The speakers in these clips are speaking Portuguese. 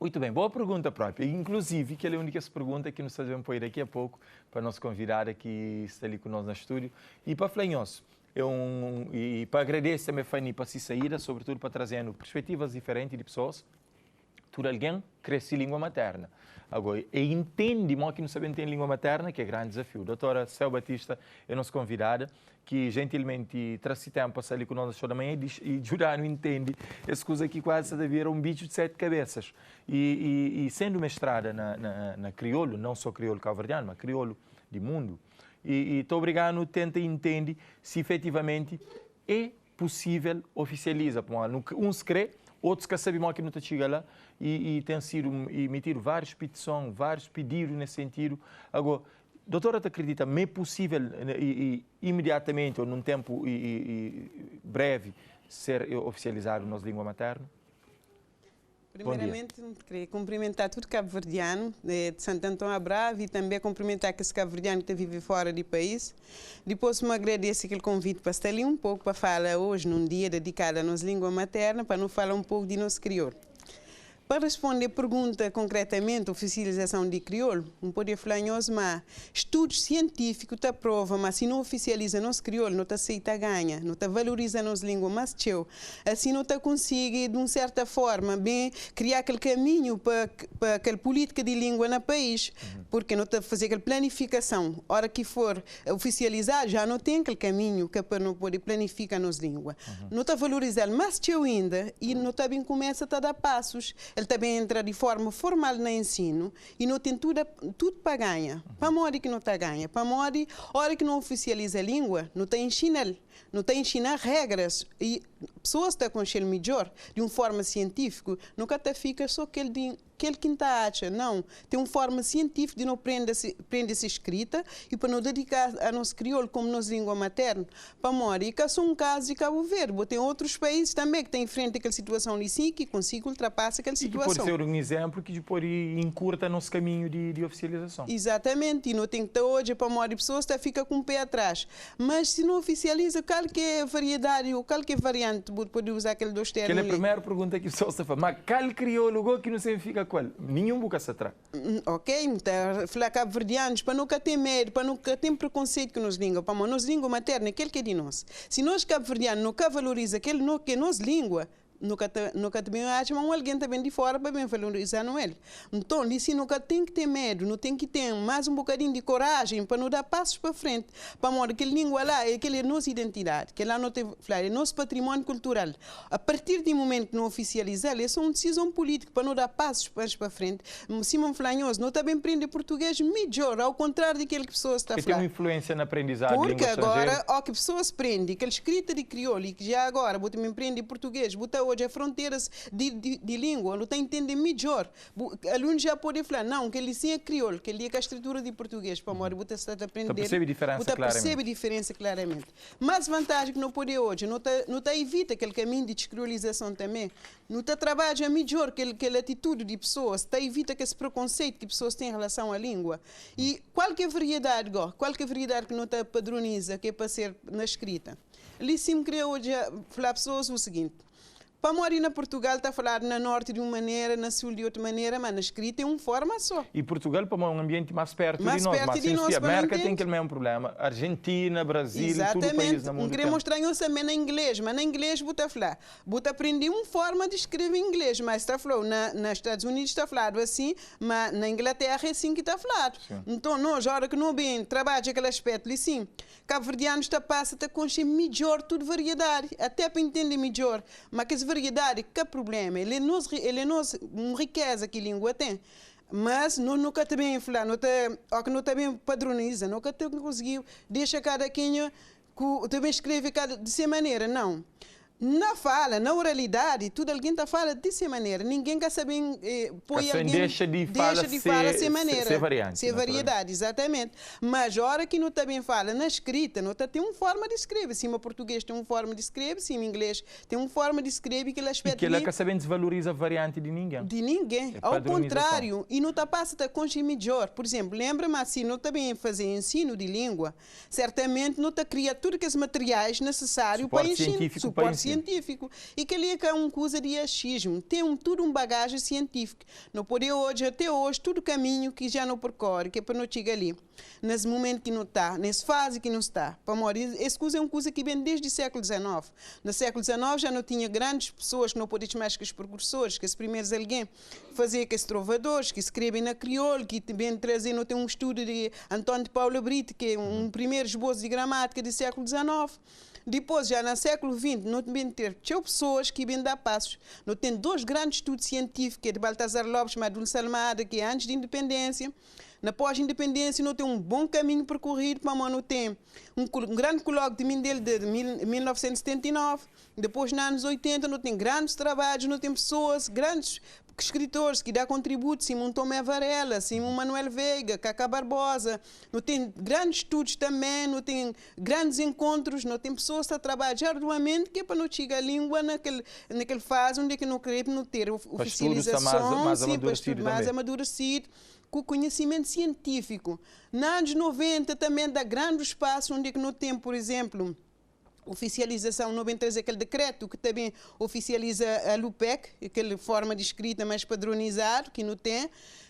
Muito bem, boa pergunta própria. Inclusive, que é a única pergunta que nós vamos pôr daqui a pouco para nos convidar aqui, está ali conosco no estúdio. E para Flanhoso, e para agradecer também Fanny para se sair, sobretudo para trazer perspectivas diferentes de pessoas. Tudo alguém cresce em língua materna. Agora, e entende, mas que não sabe entender língua materna, que é grande desafio. Doutora Céu Batista é nossa convidada, que gentilmente traz tempo para sair conosco show da manhã e jurar não entende essa coisa aqui quase deve ser um bicho de 7 cabeças. E sendo mestrada na crioulo, não só crioulo cabo-verdiano, mas crioulo de mundo, e estou obrigado, tenta e entende se efetivamente é possível oficializar. Uns crê, outros que sabem que não chega lá e tem sido emitido várias petições, vários pedidos nesse sentido. Agora, doutora, te acredita, é possível imediatamente ou num tempo breve ser oficializado na nossa língua materna? Primeiramente, queria cumprimentar todo cabo-verdiano de Santo Antônio Bravo e também cumprimentar esse cabo-verdiano que vive fora do país. Depois, me agradeço aquele convite para estar ali um pouco para falar hoje, num dia dedicado à nossa língua materna, para nos falar um pouco de nosso crioulo. Para responder a pergunta concretamente, oficialização de crioulo, não pode falar mas estudos científicos te provam, mas se não oficializa nosso crioulo, não te aceita ganha, não te valoriza a nossa língua, mas teu, assim não te consegue, de uma certa forma, bem, criar aquele caminho para aquela política de língua no país, porque não te fazer aquela planificação. Hora que for oficializar, já não tem aquele caminho que para não poder planificar a nossa língua. Não te valorizar, mas teu ainda, e não te bem começa a dar passos. Ele também entra de forma formal no ensino e não tem tudo para ganhar. Para a hora que não está ganha, para a hora que não oficializa a língua, não está ensinando, não está ensinar regras e pessoas estão com ele melhor de uma forma científica, nunca fica só aquele que está acha, não. Tem uma forma científica de não aprender-se escrita e para não dedicar a nosso crioulo como nossa língua materna. Para morrer, e que é só um caso de Cabo Verde. Tem outros países também que têm em frente aquela situação ali sim, que conseguem ultrapassar aquela situação. E que pode ser um exemplo que depois encurta nosso caminho de oficialização. Exatamente, e não tem que estar hoje para morrer pessoas, fica com o pé atrás. Mas se não oficializa, qual que é a variedade ou qual que é a variante, pode usar aquele dois termos. Aquela é a primeira pergunta que só se faz. Mas qual crioulo que não significa qual? Nenhum boca se atrás. Ok, então, falar cabo-verdianos, para nunca ter medo, para nunca ter preconceito com nos língua, para nos língua materna, aquele que é de nós. Se nós cabo-verdianos nunca valoriza aquele que é nossa língua, nunca também acha, mas alguém também de fora para bem valorizar não ele. Então, disse nunca tem que ter medo, não tem que ter mais um bocadinho de coragem para não dar passos para frente, para mostrar que a língua lá é aquela nossa identidade, que lá não tem, é nosso património cultural. A partir do momento que não oficializar, é só uma decisão política para não dar passos para frente. Simão Flanhoso não está bem aprender português melhor, ao contrário daquele que pessoas está a falar. Tem uma influência na aprendizagem de porque língua agora, ao que pessoas aprendem, aquela escrita de crioulo, e que já agora, você me aprende português, você hoje as fronteiras de língua, não está entendendo melhor. Aluno já pode falar, não, que ele sim é crioulo, que ele é com a escritura de português, para morrer, você está a aprender. Você percebe a diferença claramente. Mas vantagem que não pode hoje, não está evita aquele caminho de descriolização também. Não está trabalha melhor aquela atitude de pessoas, está evita que esse preconceito que pessoas têm em relação à língua. E qualquer variedade que não está padroniza, que é para ser na escrita. Ali sim queria hoje falar a pessoas o seguinte. Para morar na Portugal está a falar na norte de uma maneira, na sul de outra maneira, mas na escrita é uma forma só. E Portugal para um ambiente mais perto de nós. Mas a América tem aquele mesmo problema. Argentina, Brasil, exatamente. Todo o país no mundo. Não queria mostrar isso também na inglês, mas na inglês você falar. Você aprende uma forma de escrever em inglês, mas está falando nos Estados Unidos está falado assim, mas na Inglaterra é assim que está falado. Sim. Então nós, a hora que não bem trabalha aquele aspecto ali sim, cabo-verdianos passa a conhecer melhor tudo variedade, até para entender melhor, mas que essa variedade, que problema? Ele é uma riqueza que a língua tem. Mas nunca também falar, não também padroniza, nunca conseguiu deixar cada quem também escreve dessa maneira, não. Na fala, na oralidade, tudo alguém está falando dessa maneira. Ninguém quer saber põe alguém deixa de falar dessa maneira. Ser variedade, exatamente. Mas a hora que não também fala na escrita, não tem uma forma de escrever. Se o português tem uma forma de escrever, se o inglês tem uma forma de escrever que ele aspecto. E que ele quer saber desvaloriza a variante de ninguém. De ninguém. Ao contrário, e não está passa a conseguir melhor. Por exemplo, lembra-me assim, não também fazer ensino de língua, certamente não está criar tudo aqueles materiais necessários para ensinar. Suporte científico científico. E que ali é uma coisa de achismo. Tem tudo bagagem científica. Não pode hoje, até hoje, todo caminho que já não percorre, que é para não chegar ali. Nesse momento que não está, nessa fase que não está. Para morrer, essa coisa é uma coisa que vem desde o século XIX. No século XIX já não tinha grandes pessoas que não podiam mais que os precursores, que os primeiros alguém faziam que os trovadores, que escrevem na crioulo, que também trazem, não tem um estudo de António de Paula Brito, que é um primeiro esboço de gramática do século XIX. Depois, já no século XX, não tem pessoas que vêm dar passos. Não tem dois grandes estudos científicos, que é de Baltasar Lopes, Madun Salmada, que é antes da independência. Na pós-independência, não tem um bom caminho percorrido, para não tem um grande colóquio de Mindelo de 1979. Depois, nos anos 80, não tem grandes trabalhos, não tem pessoas, grandes escritores que dão contributos, Simão Tomé Varela, Simão Manuel Veiga, Cacá Barbosa. Não tem grandes estudos também, não tem grandes encontros, não tem pessoas a trabalhar arduamente, que é para não chegar a língua naquele fase onde é que não queremos não ter oficialização, mais amadurecido, com conhecimento científico. Nos anos 90 também dá grande espaço onde é que não tem, por exemplo, oficialização 93, aquele decreto que também oficializa a LUPEC, aquela forma de escrita mais padronizada, que não tem.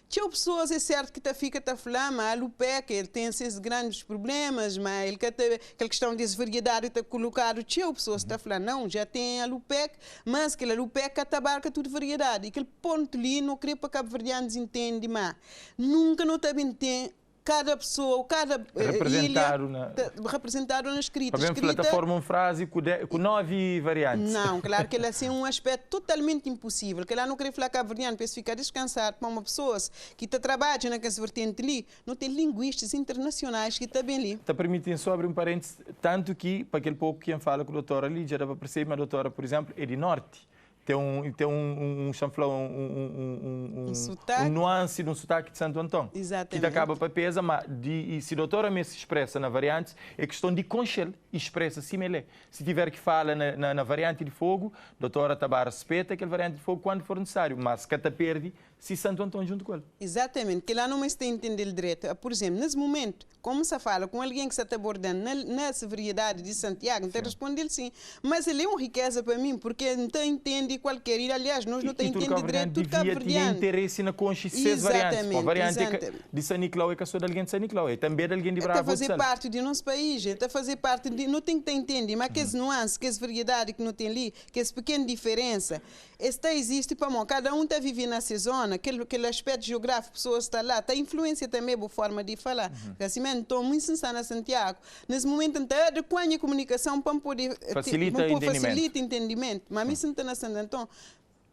Tinha pessoas, é certo que fica a falar, mas a LUPEC ele tem esses grandes problemas, mas ele aquela questão de variedade está colocado, tinha pessoas que estão a falar, não, já tem a LUPEC, mas aquela LUPEC atabarca tudo variedade. E aquele ponto ali, não creio para Cabo-Verdianos entende, mas nunca não também tem cada pessoa, cada representaram na escrita. Para ver plataforma uma frase com 9 variantes. Não, claro que ela é um aspecto totalmente impossível, que ela não queria falar cabo-verdiano para ficar descansado para uma pessoa que trabalha naquela vertente ali, não tem linguistas internacionais que estão bem ali. Está permitindo só abrir um parênteses, tanto que, para aquele pouco que fala com a doutora ali, já dá para perceber, mas a doutora, por exemplo, é de norte. Tem um chanflão, um nuance de um sotaque de Santo Antão. Exatamente. Que acaba para pesa, mas se a doutora me se expressa na variante, é questão de conchel, expressa similé. Se tiver que falar na variante de fogo, a doutora Tabar respeita aquele variante de fogo quando for necessário, mas que perde se Santo Antão junto com ele. Exatamente, que lá não me está a entender direito. Por exemplo, nesse momento, como se fala com alguém que está abordando na severidade de Santiago, não responde sim. Mas ele é uma riqueza para mim, porque não entende qualquer ir. Aliás, nós não entendemos direito tudo cabo-verdiano. Devia ter interesse na consciência de variantes. A variante de São Nicolau é que sou de alguém de São Nicolau, é também de alguém de Bravo. Está a fazer parte do nosso país, está a fazer parte de... Não tem que entender, mas que as nuances, que as variedade que não tem ali, que as pequenas diferenças, esta existe para mim. Cada um está vivendo na sua zona, aquele aspecto geográfico, pessoas estão lá, está influência também a forma de falar. Assim, estou muito sincero na Santiago. Nesse momento, está adequando a comunicação para poder facilita entendimento. Mas me sinto na Santo Antão.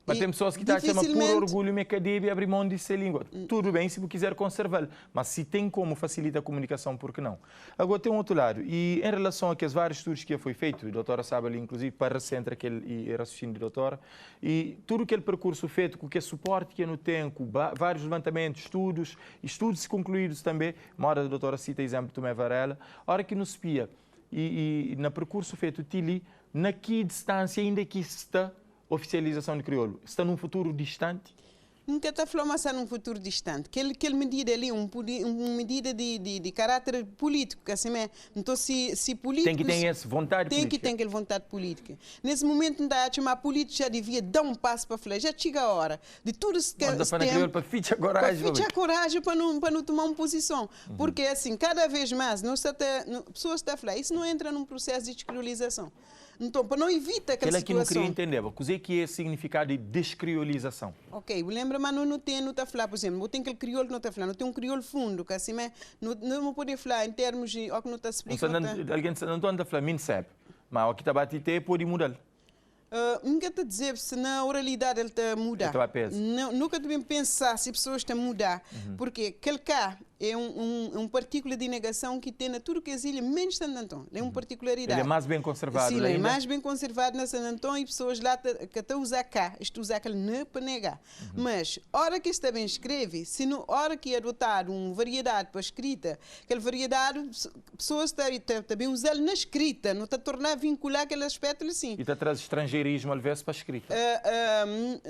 Mas tem pessoas que estão a chamar por orgulho e cadê abrir mão de ser língua. Tudo bem se quiser conservá-lo, mas se tem como facilitar a comunicação, por que não? Agora tem um outro lado, e em relação a que os vários estudos que foi feito, a doutora sabe ali, inclusive, para recentrar aquele raciocínio da doutora, e tudo aquele percurso feito, com que suporte que não tem, com vários levantamentos, estudos concluídos também, uma hora a doutora cita exemplo de Tomé Varela, a hora que nos espia, e no percurso feito, Tili, na que distância ainda que está oficialização de crioulo? Está num futuro distante? Nunca está falando, mas está num futuro distante. Aquela medida ali, uma medida de caráter político, assim, então se político tem que ter essa vontade política. Tem aquela vontade política. Nesse momento, a política já devia dar um passo para frente. Já chega a hora de tudo se para fichar coragem. Para fichar coragem para não tomar uma posição. Porque, assim, cada vez mais, pessoas estão a falar, isso não entra num processo de descriolização. Então, para não evitar aquela situação... que não queria entender, o que é o significado de descriolização? Ok, lembra, mas não está a falar, por exemplo, não tem aquele crioulo que não está a falar, não tem um crioulo fundo, que assim, não pode falar em termos de... O que não está a explicar... Alguém não está a falar, não sabe, mas o que está a bater pode mudar. Nunca te dizer se na oralidade ele está a mudar. Nunca também pensar se pessoas estão a mudar, porque aquele cá é um partícula de negação que tem na tudo que existe, menos Santo Antão. É uma particularidade. Ele é mais bem conservado. Sim, ele é mais bem conservado na Santo Antão e pessoas lá que estão a usar cá, estão a usar aquele não para negar. Mas, hora que está bem escreve, se na hora que adotar uma variedade para a escrita, aquela variedade, pessoas estão bem usando na escrita, não está a tornar a vincular aquele aspecto assim. E está a trazer estrangeirismo, às vezes, para a escrita.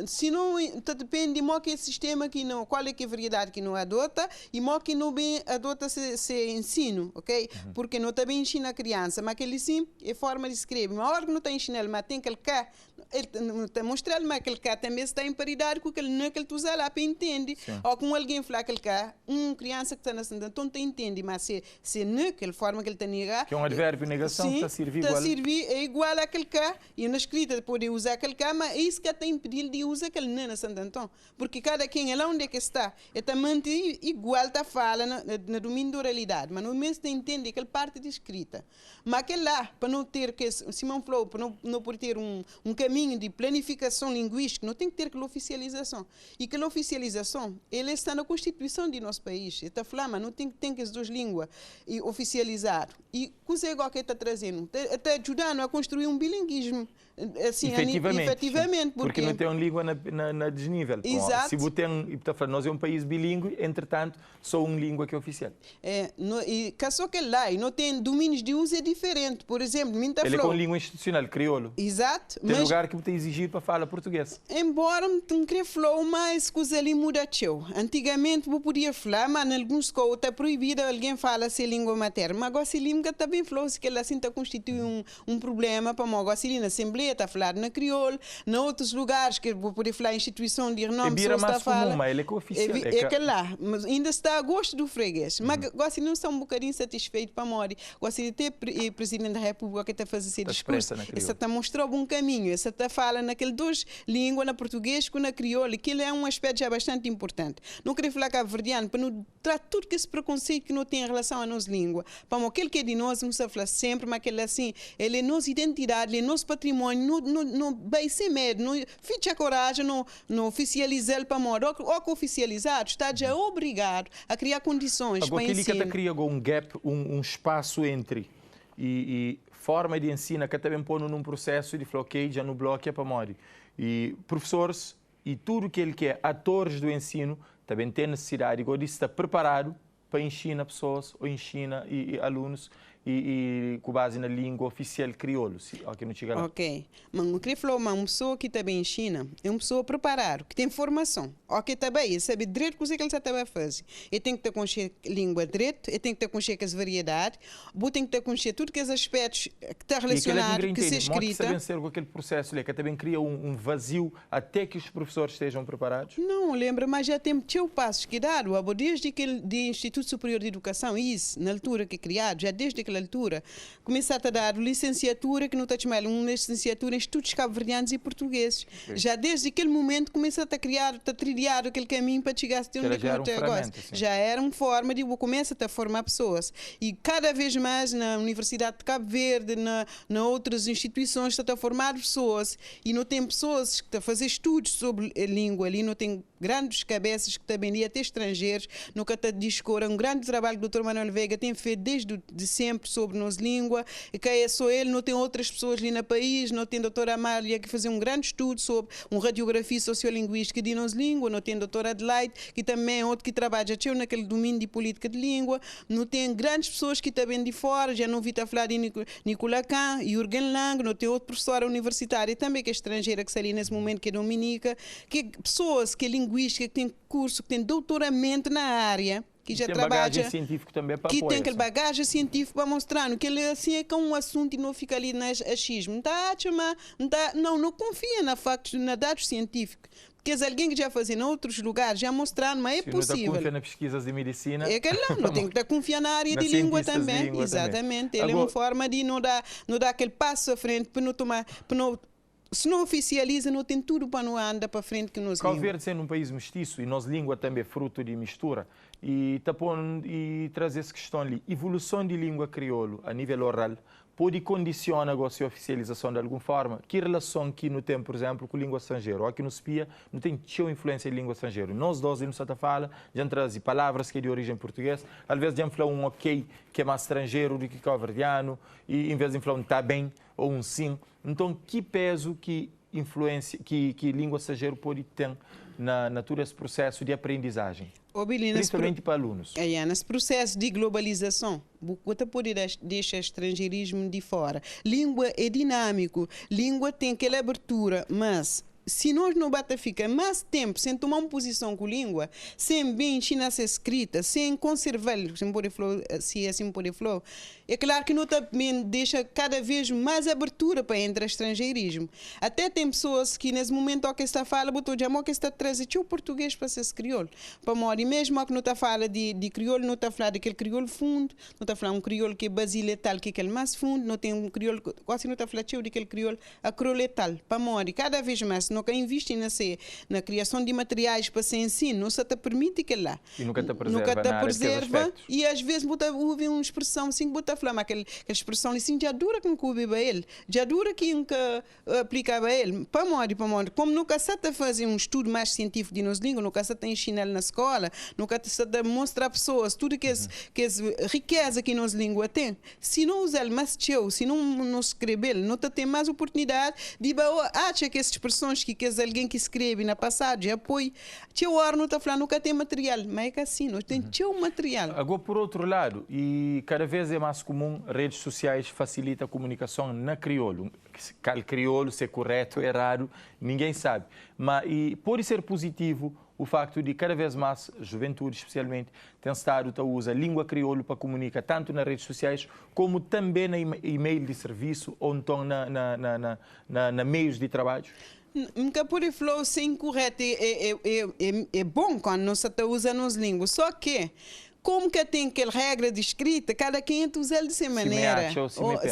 Se não, depende de qual é o sistema, qual é a variedade que não adota e qual não bem adota esse ensino, ok? Porque não está bem ensina a criança, mas aquele sim é forma de escrever. Mas a hora que não está ensinando, mas tem que cá, ele está mostrando, mas aquele cá também está em paridade com aquele não que ele usa lá para entender. Ou com alguém falar aquele cá, criança que está na Santa Antônio, não entende, mas se não, aquela forma que ele está negar. Que é um advérbio negação, está a servir igual. É igual àquele cá, e na escrita pode usar aquele cá, mas é isso que está impedindo de usar aquele não na Santa Antônio. Porque cada quem é lá onde é que está, está mantendo igual, está fala na domínio da oralidade, mas no mesmo está entende aquela parte de escrita. Mas aquele lá, para não ter, que Simão falou, para não por ter um caminho de planificação linguística, não tem que ter aquela oficialização. E aquela oficialização, ele está na Constituição do nosso país. Ele está falando, mas não tem que as duas línguas oficializar. E o que é que está trazendo? Está ajudando a construir um bilinguismo. Assim, efetivamente. Porque não tem uma língua na desnível. Exato. Se você tem, nós é um país bilíngue, entretanto, só uma língua que é oficial. E só que lá, e não tem domínios de uso é diferente. Por exemplo, ele é com língua institucional, crioulo. Exato. Tem lugar que você exigir para falar português. Embora não queria falar, mas coisa ali muda. Antigamente eu podia falar, mas em alguns casos está proibido alguém falar sem língua materna. Mas agora se língua também falou que ela assim está constituindo um problema para nós. Agora se na Assembleia está a falar na crioulo, em outros lugares que vou poder falar instituição de renome, pessoas está a falar. Mas ele é oficial. É que lá, mas ainda está a gosto do freguês. Mas agora se não está um bocadinho satisfeito para morrer. Agora se ter Presidente da República que está a fazer esse discurso, essa está a mostrar um bom caminho, essa está a falar naquelas duas línguas, na português com na crioula, que ele é um aspecto já bastante importante. Não queria falar cabo-verdiano, para não tratar tudo esse preconceito que não tem em relação à nossa língua. Para aquele que é de nós, não se fala sempre, mas aquele assim, ele é nossa identidade, ele é nosso patrimônio, não vai sem medo, não fica a coragem, não oficializar para modo, ou que oficializar, está já obrigado a criar condições agora, para ensino. Agora, que cria um gap, um espaço entre e forma de ensino que também põe num processo de bloqueio, já no bloqueio para modo. E professores e tudo que ele quer, atores do ensino, também tem necessidade de estar preparado para ensinar pessoas ou ensinar alunos e com base na língua oficial crioulo, aqui não chega lá. Ok, mas eu queria falar, uma pessoa que também ensina é uma pessoa preparada, que tem formação, ok, também, sabe direito o que ele está a fazer. Ele tem que ter consciência língua direito, ele tem que ter consciência das variedades, ele tem que ter consciência de tudo que os aspectos que está relacionado, que se escrita. Pode vencer com aquele processo, que também cria um vazio até que os professores estejam preparados? Não, lembra, mas já tem passos que dar, desde que o Instituto Superior de Educação, isso, na altura que é criado, já desde aquela altura, começar a dar licenciatura, que não está chamando uma licenciatura em estudos cabo-verdianos e portugueses. Okay. Já desde aquele momento começar a criar, a trilhar aquele caminho para chegar a ter onde é que agora. Já era uma forma de começar a formar pessoas. E cada vez mais na Universidade de Cabo Verde, na outras instituições, está a formar pessoas. E não tem pessoas que estão a fazer estudos sobre a língua ali, não tem grandes cabeças que também ali, até estrangeiros, no que está a discorrer um grande trabalho que o Dr. Manuel Veiga tem feito desde sempre sobre nossa língua, e que é só ele, não tem outras pessoas ali no país, não tem a doutora Amália que faz um grande estudo sobre uma radiografia sociolinguística de nossa língua, não tem a doutora Adelaide, que também é outro que trabalha naquele domínio de política de língua, não tem grandes pessoas que também de fora, já não vi a falar de Nicolas Kahn, Jürgen Lang, não tem outra professora universitária também que é estrangeira, que está ali nesse momento, que é Dominica, que pessoas que é linguística, que tem curso, que tem doutoramento na área, que já trabalha, científico também para que tem aquele bagagem científico para mostrar que ele assim é um assunto e não fica ali no achismo. Não confia na factos, na dados científicos. Porque se alguém que já fazia em outros lugares já mostraram, mas é possível. Não confia nas pesquisas de medicina. É que não tem que confiar na área de língua também. Exatamente. Ele é uma forma de não dar aquele passo à frente para não tomar. Se não oficializa, não tem tudo para não andar para frente que nos língua. Cabo Verde sendo um país mestiço e nossa língua também é fruto de mistura e traz essa questão ali. Evolução de língua crioulo a nível oral pode condicionar a sua oficialização de alguma forma. Que relação que não tem, por exemplo, com a língua estrangeira? Ou aqui no SPIA não tem tão influência em língua estrangeira. Nós dois, no Santa Fala, já trazem palavras que é de origem portuguesa. Às vezes já falar um ok que é mais estrangeiro do que cabo-verdiano e em vez de falar um tá bem ou um sim. Então, que peso, que influência, que língua estrangeira pode ter na todo esse processo de aprendizagem? Principalmente para alunos. Nesse processo de globalização, você pode deixar estrangeirismo de fora. Língua é dinâmico, língua tem aquela abertura, mas se nós não bata ficar mais tempo sem tomar uma posição com a língua, sem bem ensinar a ser escrita, sem conservar, se assim pode falar, é claro que não também deixa cada vez mais abertura para entrar estrangeirismo. Até tem pessoas que nesse momento que está fala, botou de amor que está trazendo o português para ser crioulo. Para morrer, mesmo que não está fala de crioulo, não está falando daquele crioulo fundo, não está falando um crioulo que é basiletal, que é aquele mais fundo, não tem um crioulo, quase não está falando daquele crioulo acroletal. Para morrer, cada vez mais, não que investe na criação de materiais para ser ensino, não se te permite que lá. E nunca te preserva, e às vezes houve uma expressão assim, aquela expressão assim, já dura com que ouve ele, já dura que aplicava ele. Para morrer, como nunca se te fazer um estudo mais científico de nossa língua, nunca se te ensinar na escola, nunca se te mostrar a pessoas tudo que é riqueza que nossa língua tem. Se não usar mais teu, se não escrever, não tem mais oportunidade de achar que essas expressões que alguém que escreve na passagem apoio, teu hora não está falando, nunca tem material, mas é que assim, não tem teu material. Agora, por outro lado, e cada vez é mais comum, redes sociais facilitam a comunicação na crioulo. Cal crioulo, se é correto ou errado, ninguém sabe. Mas e pode ser positivo o facto de cada vez mais juventude, especialmente, tem estado a usar a língua crioulo para comunicar tanto nas redes sociais como também na e-mail de serviço ou então na meios de trabalho. Nunca pode falar sem correto, é bom quando nós usa nas línguas, só que como que tem aquela regra de escrita, cada quem usa dessa maneira.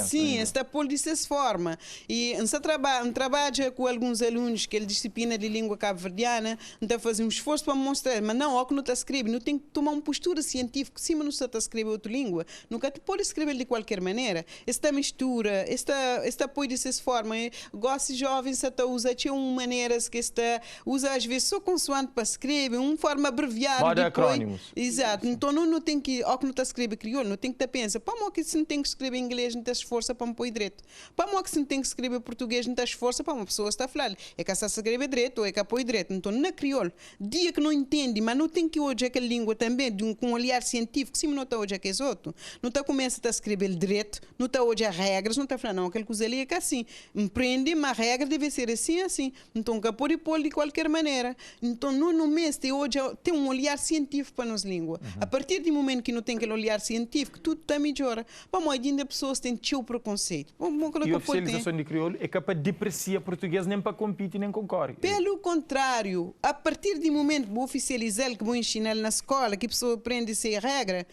Sim, está por dessa forma. E você trabalha com alguns alunos que é disciplina de língua cabo-verdiana, está fazendo um esforço para mostrar, mas não, que não está escrevendo, não tem que tomar uma postura científica, se não está a escrever outra língua, nunca te pode escrever de qualquer maneira. Esta mistura, esta pode dessa forma. Gosto de jovens que usa maneiras que está usa às vezes só consoante para escrever, uma forma abreviada. Moda acrônimos. Exato. Então não tem que, que não está a escrever crioulo, não tem que pensar, para que se não tem que escrever inglês, não tem esforço para me pôr direito. Para que se não tem que escrever português, não tem esforço para uma pessoa estar a falar. É que se escreve direito ou é que apoia direito. Então, na crioulo, dia que não entende, mas não tem que hoje aquela língua também, com um olhar científico, se não está hoje aquele outro, não está começa a escrever direito, não está hoje as regras, não está a falar, não, aquele coisa ali é que assim, empreende, mas a regra deve ser assim, assim. Então, que pode pôr de qualquer maneira. Então, no mês, hoje tem um olhar científico para nossa língua. A partir do momento que não tem aquele olhar científico, tudo está melhor. Vamos, ainda pessoas têm teu preconceito. E a oficialização de crioulo é capaz de depreciar português nem para competir nem concorre. Pelo contrário, a partir do momento que vou oficializar, que vou ensinar na escola, que a pessoa aprende essa regra,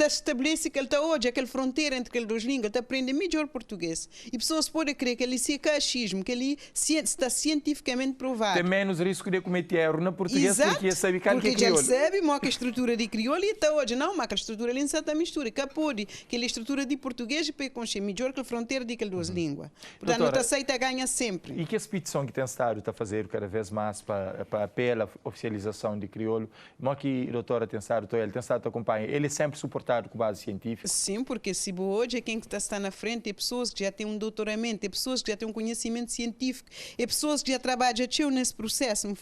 estabelece que ele está hoje, aquela fronteira entre aquelas duas línguas, está aprende melhor português. E pessoas podem crer que ele se achismo, que ele está cientificamente provado. Tem menos risco de cometer erro na português porque sabe que é crioulo. Porque já sabe, mas a estrutura de crioulo e está hoje, não, mas a estrutura ali não está mistura. Que pode, que a estrutura de português para conhecer melhor que a fronteira de aquelas duas línguas. Portanto, não aceita ganha sempre. E que expedição que tem estado a fazer cada vez mais para apelar a oficialização de crioulo? Mas que a doutora tem estado a acompanhar, ele sempre suportado com base científica? Sim, porque se hoje quem está na frente é pessoas que já têm um doutoramento, é pessoas que já têm um conhecimento científico, é pessoas que já trabalham nesse processo. Um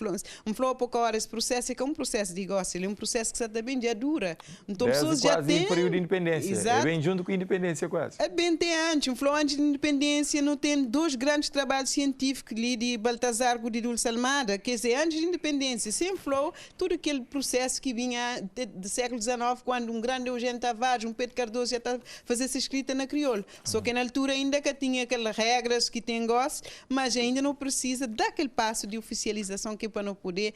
falou há pouca hora, esse processo é um processo de negócio, ele é um processo que está bem já dura. Então, pessoas já têm... período de independência. Exato. É bem junto com a independência quase. É bem tem antes. Falou antes da independência, não tem dois grandes trabalhos científicos ali de Baltazar e de Dulce Almada, quer dizer, antes da independência, sempre falou todo aquele processo que vinha do século XIX, quando um grande Eugênio Tavares, um Pedro Cardoso já está a fazer essa escrita na crioulo. Só que na altura ainda que tinha aquelas regras que tem gosto, mas ainda não precisa daquele passo de oficialização que é para não poder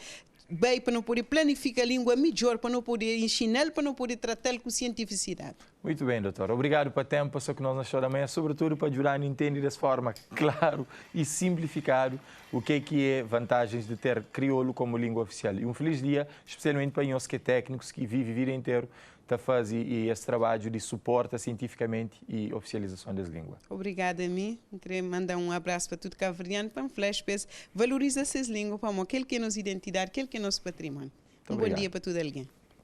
bem, para não poder planificar a língua melhor, para não poder ensinar, para não poder tratá-lo com cientificidade. Muito bem, doutor. Obrigado pelo tempo, só que nós achamos amanhã, sobretudo para ajudar a entender dessa forma claro e simplificado o que é vantagens de ter crioulo como língua oficial. E um feliz dia, especialmente para nós que é técnicos, que vivem a vida inteira a fazer esse trabalho de suporte cientificamente e oficialização das línguas. Obrigada a mim. Queria mandar um abraço para todo cabo-verdiano, para um flash, valoriza essas línguas, para aquele que é nossa identidade, aquele que é nosso patrimônio. Um bom dia para todo alguém.